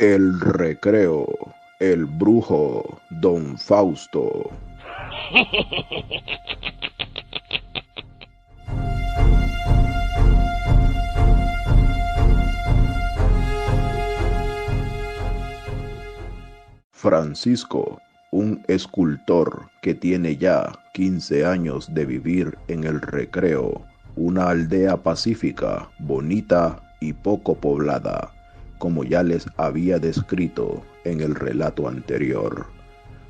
El recreo, el brujo, don Fausto. Francisco, un escultor que tiene ya 15 años de vivir en el recreo, una aldea pacífica, bonita y poco poblada, como ya les había descrito en el relato anterior.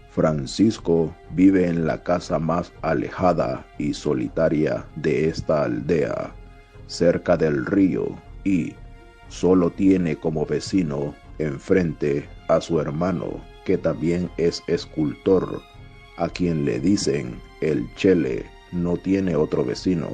Francisco vive en la casa más alejada y solitaria de esta aldea, cerca del río, y solo tiene como vecino enfrente a su hermano, que también es escultor, a quien le dicen el Chele. No tiene otro vecino.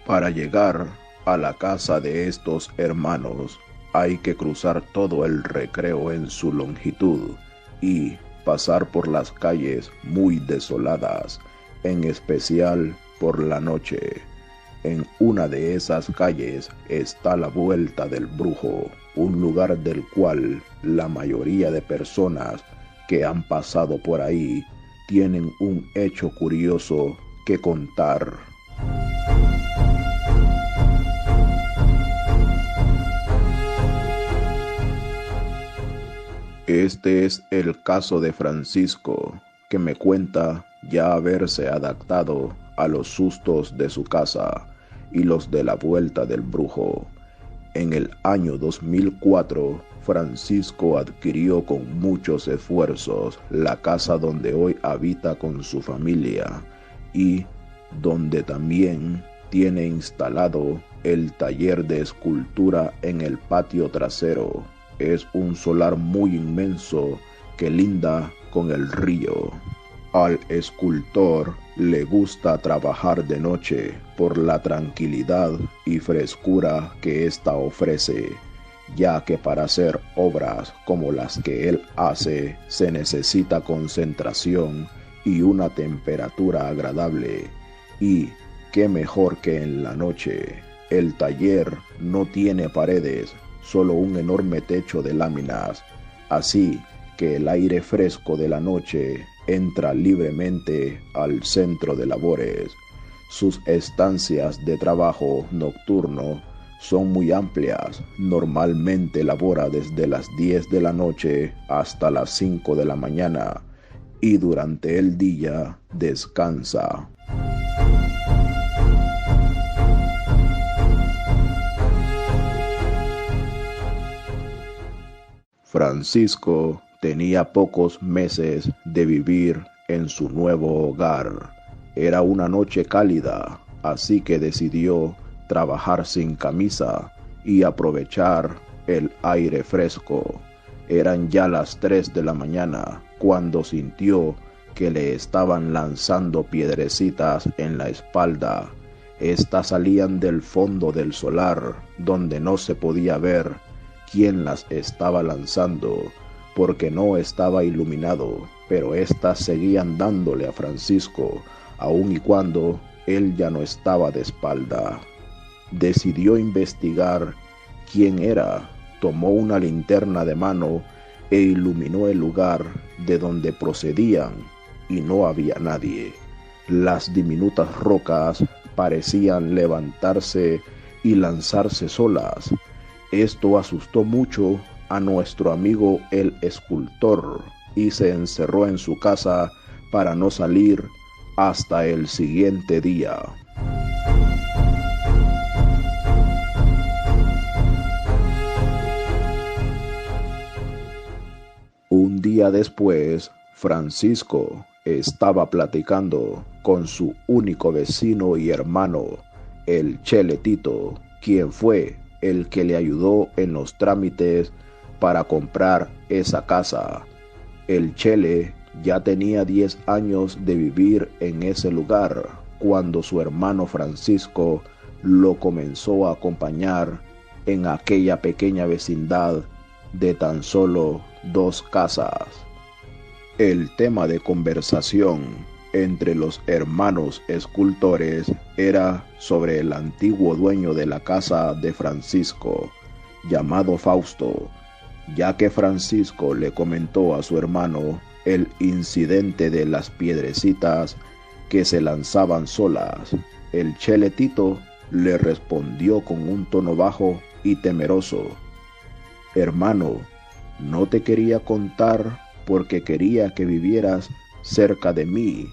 Para llegar a la casa de estos hermanos hay que cruzar todo el recreo en su longitud y pasar por las calles muy desoladas, en especial por la noche. En una de esas calles está la Vuelta del Brujo, un lugar del cual la mayoría de personas que han pasado por ahí tienen un hecho curioso que contar. Este es el caso de Francisco, que me cuenta ya haberse adaptado a los sustos de su casa y los de la Vuelta del Brujo. En el año 2004, Francisco adquirió con muchos esfuerzos la casa donde hoy habita con su familia y donde también tiene instalado el taller de escultura en el patio trasero. Es un solar muy inmenso que linda con el río. Al escultor le gusta trabajar de noche por la tranquilidad y frescura que ésta ofrece, ya que para hacer obras como las que él hace se necesita concentración y una temperatura agradable. Y qué mejor que en la noche. El taller no tiene paredes, solo un enorme techo de láminas, así que el aire fresco de la noche entra libremente al centro de labores. Sus estancias de trabajo nocturno son muy amplias. Normalmente labora desde las 10 de la noche hasta las 5 de la mañana y durante el día descansa. Francisco tenía pocos meses de vivir en su nuevo hogar. Era una noche cálida, así que decidió trabajar sin camisa y aprovechar el aire fresco. Eran ya las 3 de la mañana cuando sintió que le estaban lanzando piedrecitas en la espalda. Estas salían del fondo del solar, donde no se podía ver quién las estaba lanzando, porque no estaba iluminado, pero éstas seguían dándole a Francisco, aun y cuando él ya no estaba de espalda. Decidió investigar quién era, tomó una linterna de mano e iluminó el lugar de donde procedían, y no había nadie. Las diminutas rocas parecían levantarse y lanzarse solas. Esto asustó mucho a nuestro amigo el escultor y se encerró en su casa para no salir hasta el siguiente día. Un día después, Francisco estaba platicando con su único vecino y hermano, el Cheletito, quien fue el que le ayudó en los trámites para comprar esa casa. El Chele ya tenía 10 años de vivir en ese lugar cuando su hermano Francisco lo comenzó a acompañar en aquella pequeña vecindad de tan solo 2 casas. El tema de conversación entre los hermanos escultores era sobre el antiguo dueño de la casa de Francisco, llamado Fausto, ya que Francisco le comentó a su hermano el incidente de las piedrecitas que se lanzaban solas. El Chele Tito le respondió con un tono bajo y temeroso: hermano, no te quería contar porque quería que vivieras cerca de mí,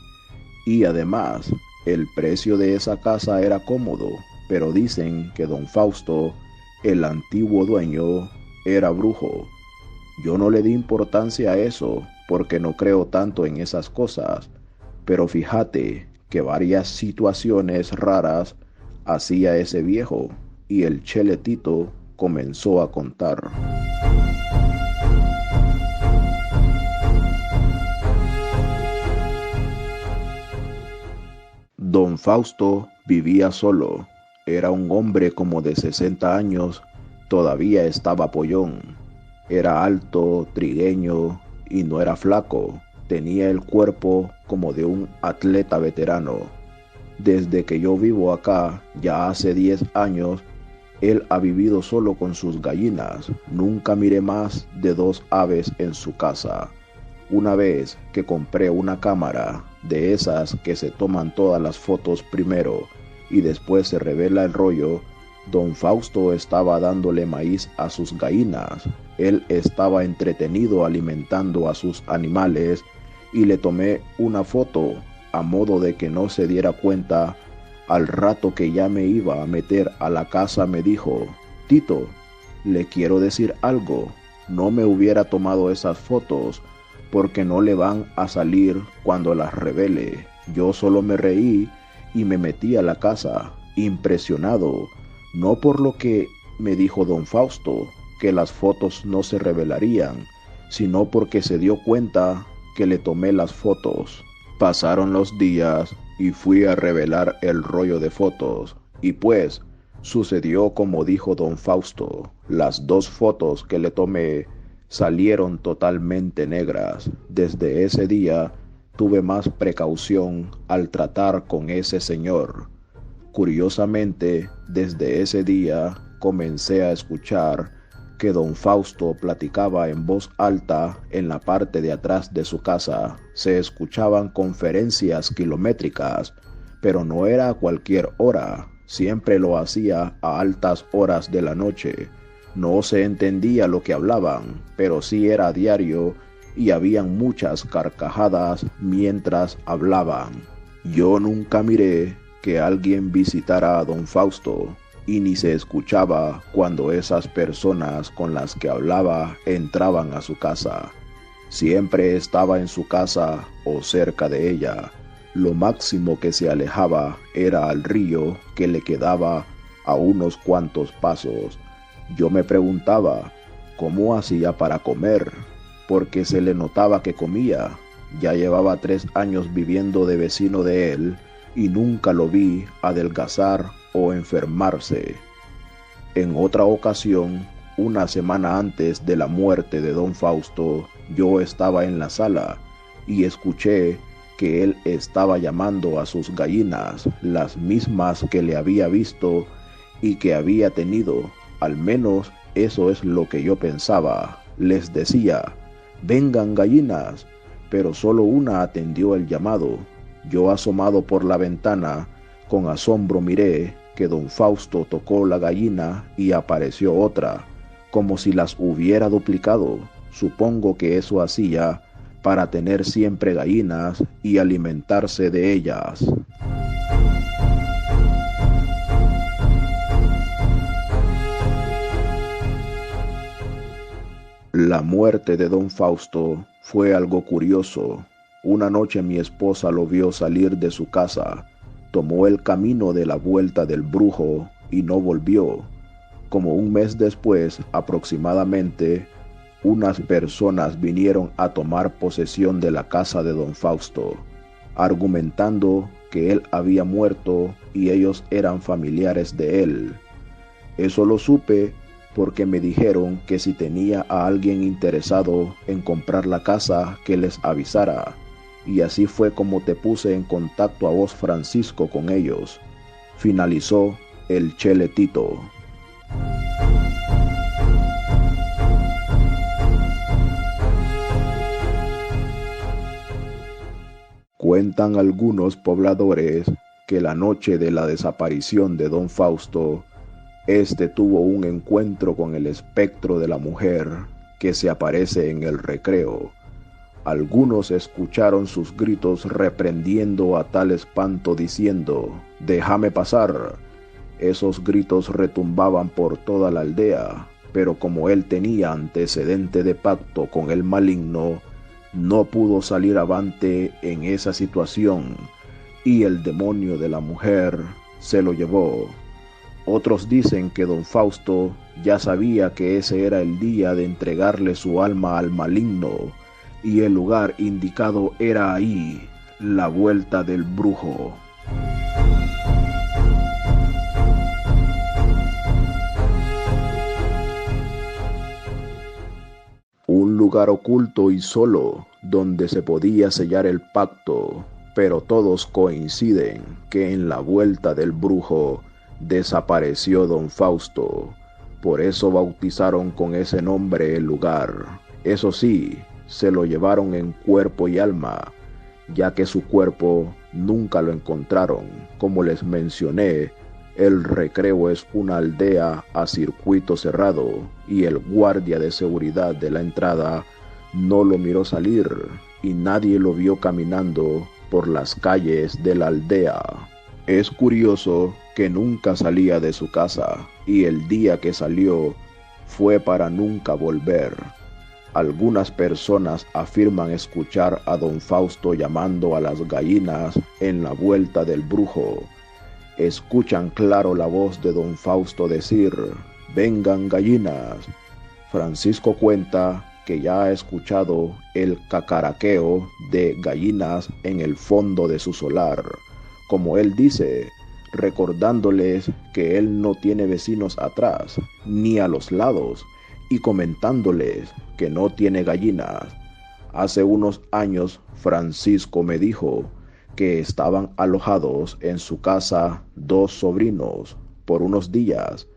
y además el precio de esa casa era cómodo, pero dicen que don Fausto, el antiguo dueño, era brujo. Yo no le di importancia a eso porque no creo tanto en esas cosas, pero fíjate que varias situaciones raras hacía ese viejo, y el Chele Tito comenzó a contar. Don Fausto vivía solo. Era un hombre como de 60 años, todavía estaba pollón. Era alto, trigueño y no era flaco. Tenía el cuerpo como de un atleta veterano. Desde que yo vivo acá, ya hace 10 años, él ha vivido solo con sus gallinas. Nunca miré más de 2 aves en su casa. Una vez que compré una cámara de esas que se toman todas las fotos primero y después se revela el rollo, don Fausto estaba dándole maíz a sus gallinas. Él estaba entretenido alimentando a sus animales y le tomé una foto a modo de que no se diera cuenta. Al rato que ya me iba a meter a la casa me dijo: Tito, le quiero decir algo, no me hubiera tomado esas fotos porque no le van a salir cuando las revele. Yo solo me reí y me metí a la casa, impresionado, no por lo que me dijo don Fausto, que las fotos no se revelarían, sino porque se dio cuenta que le tomé las fotos. Pasaron los días y fui a revelar el rollo de fotos, y pues sucedió como dijo don Fausto. Las 2 fotos que le tomé salieron totalmente negras. Desde ese día tuve más precaución al tratar con ese señor. Curiosamente, desde ese día comencé a escuchar que don Fausto platicaba en voz alta en la parte de atrás de su casa. Se escuchaban conferencias kilométricas, pero no era a cualquier hora. Siempre lo hacía a altas horas de la noche. No se entendía lo que hablaban, pero sí era a diario y habían muchas carcajadas mientras hablaban. Yo nunca miré que alguien visitara a don Fausto y ni se escuchaba cuando esas personas con las que hablaba entraban a su casa. Siempre estaba en su casa o cerca de ella. Lo máximo que se alejaba era al río que le quedaba a unos cuantos pasos. Yo me preguntaba cómo hacía para comer, porque se le notaba que comía. Ya llevaba 3 años viviendo de vecino de él y nunca lo vi adelgazar o enfermarse. En otra ocasión, una semana antes de la muerte de don Fausto, yo estaba en la sala y escuché que él estaba llamando a sus gallinas, las mismas que le había visto y que había tenido. Al menos eso es lo que yo pensaba. Les decía: vengan gallinas, pero solo una atendió el llamado. Yo, asomado por la ventana, con asombro miré que don Fausto tocó la gallina y apareció otra, como si las hubiera duplicado. Supongo que eso hacía para tener siempre gallinas y alimentarse de ellas. La muerte de don Fausto fue algo curioso. Una noche mi esposa lo vio salir de su casa, tomó el camino de la vuelta del brujo y no volvió. Como un mes después aproximadamente, unas personas vinieron a tomar posesión de la casa de don Fausto, argumentando que él había muerto y ellos eran familiares de él. Eso lo supe porque me dijeron que si tenía a alguien interesado en comprar la casa, que les avisara. Y así fue como te puse en contacto a vos, Francisco, con ellos. Finalizó el Chele Tito. Cuentan algunos pobladores que la noche de la desaparición de don Fausto, este tuvo un encuentro con el espectro de la mujer que se aparece en el recreo. Algunos escucharon sus gritos reprendiendo a tal espanto diciendo: «Déjame pasar». Esos gritos retumbaban por toda la aldea, pero como él tenía antecedente de pacto con el maligno, no pudo salir avante en esa situación, y el demonio de la mujer se lo llevó. Otros dicen que don Fausto ya sabía que ese era el día de entregarle su alma al maligno, y el lugar indicado era ahí, la vuelta del brujo. Un lugar oculto y solo donde se podía sellar el pacto, pero todos coinciden que en la vuelta del brujo desapareció don Fausto. Por eso bautizaron con ese nombre el lugar. Eso sí, se lo llevaron en cuerpo y alma, ya que su cuerpo nunca lo encontraron. Como les mencioné, el recreo es una aldea a circuito cerrado y el guardia de seguridad de la entrada no lo miró salir y nadie lo vio caminando por las calles de la aldea. Es curioso que nunca salía de su casa y el día que salió fue para nunca volver. Algunas personas afirman escuchar a don Fausto llamando a las gallinas en la vuelta del brujo. Escuchan claro la voz de don Fausto decir: «Vengan gallinas». Francisco cuenta que ya ha escuchado el cacaraqueo de gallinas en el fondo de su solar, como él dice, recordándoles que él no tiene vecinos atrás ni a los lados y comentándoles que no tiene gallinas. Hace unos años Francisco me dijo que estaban alojados en su casa 2 sobrinos por unos días.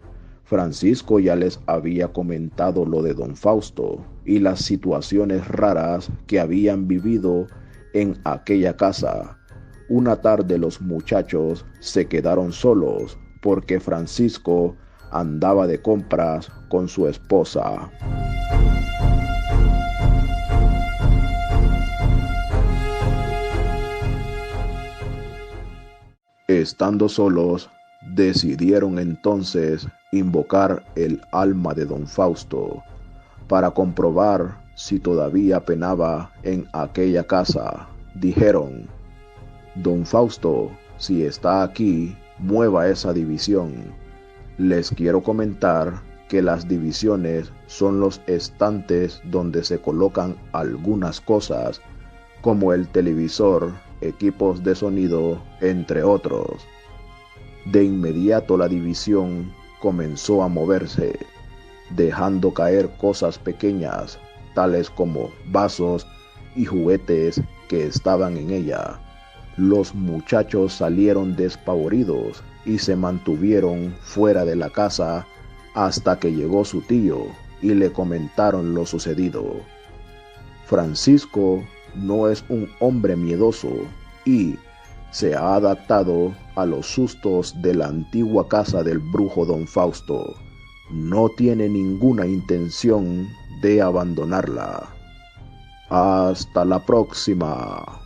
Francisco ya les había comentado lo de don Fausto y las situaciones raras que habían vivido en aquella casa. Una tarde los muchachos se quedaron solos porque Francisco andaba de compras con su esposa. Estando solos, decidieron entonces invocar el alma de don Fausto para comprobar si todavía penaba en aquella casa. Dijeron: «Don Fausto, si está aquí, mueva esa división». Les quiero comentar que las divisiones son los estantes donde se colocan algunas cosas, como el televisor, equipos de sonido, entre otros. De inmediato la división comenzó a moverse, dejando caer cosas pequeñas, tales como vasos y juguetes que estaban en ella. Los muchachos salieron despavoridos y se mantuvieron fuera de la casa hasta que llegó su tío y le comentaron lo sucedido. Francisco no es un hombre miedoso y se ha adaptado a los sustos de la antigua casa del brujo don Fausto. No tiene ninguna intención de abandonarla. Hasta la próxima.